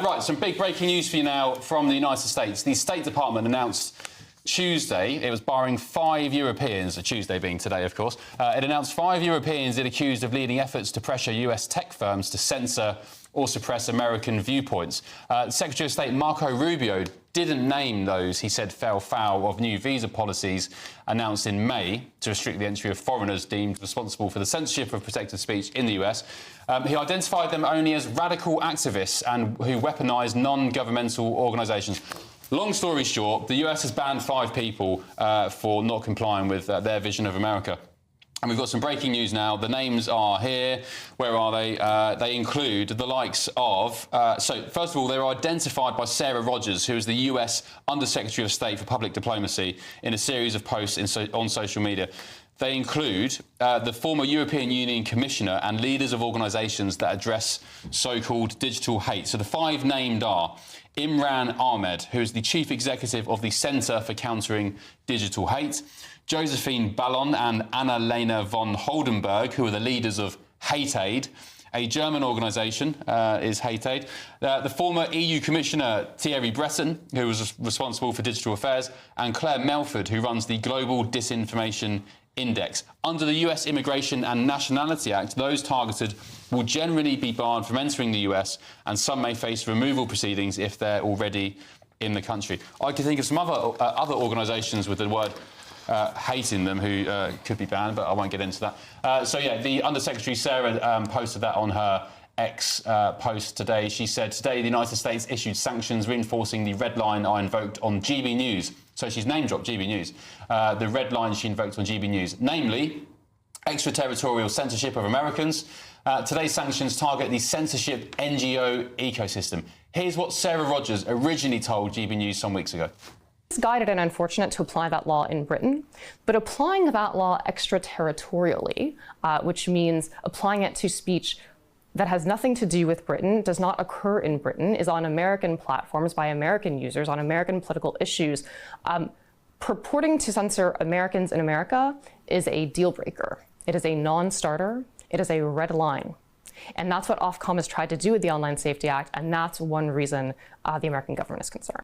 Right, some big breaking news for you now from the United States. The State Department announced Tuesday, it was barring 5 Europeans, Tuesday being today, of course, it announced 5 Europeans it accused of leading efforts to pressure US tech firms to censor or suppress American viewpoints. Secretary of State Marco Rubio didn't name those he said fell foul of new visa policies announced in May to restrict the entry of foreigners deemed responsible for the censorship of protected speech in the US. He identified them only as radical activists and who weaponise non-governmental organisations. Long story short, the US has banned 5 people for not complying with their vision of America. And we've got some breaking news now. The names are here. Where are they? They include the likes of... so, first of all, they were identified by Sarah Rogers, who is the US Under-Secretary of State for Public Diplomacy, in a series of posts on social media. They include the former European Union Commissioner and leaders of organisations that address so-called digital hate. So the 5 named are Imran Ahmed, who is the Chief Executive of the Centre for Countering Digital Hate, Josephine Ballon and Anna-Lena von Holdenberg, who are the leaders of Hate Aid. A German organisation is Hate Aid. The former EU Commissioner Thierry Breton, who was responsible for digital affairs, and Claire Melford, who runs the Global Disinformation Index. Under the US Immigration and Nationality Act, those targeted will generally be barred from entering the US, and some may face removal proceedings if they're already in the country. I can think of some other organisations with the word hate in them who could be banned, but I won't get into that. So, yeah, the Undersecretary Sarah posted that on her X post today. She said, today the United States issued sanctions reinforcing the red line I invoked on GB News. So she's name-dropped GB News. The red line she invoked on GB News, namely extraterritorial censorship of Americans. Today's sanctions target the censorship NGO ecosystem. Here's what Sarah Rogers originally told GB News some weeks ago. It's guided and unfortunate to apply that law in Britain, but applying that law extraterritorially, which means applying it to speech that has nothing to do with Britain, does not occur in Britain, is on American platforms by American users on American political issues, purporting to censor Americans in America is a deal breaker. It is a non-starter. It is a red line. And that's what Ofcom has tried to do with the Online Safety Act, and that's one reason the American government is concerned.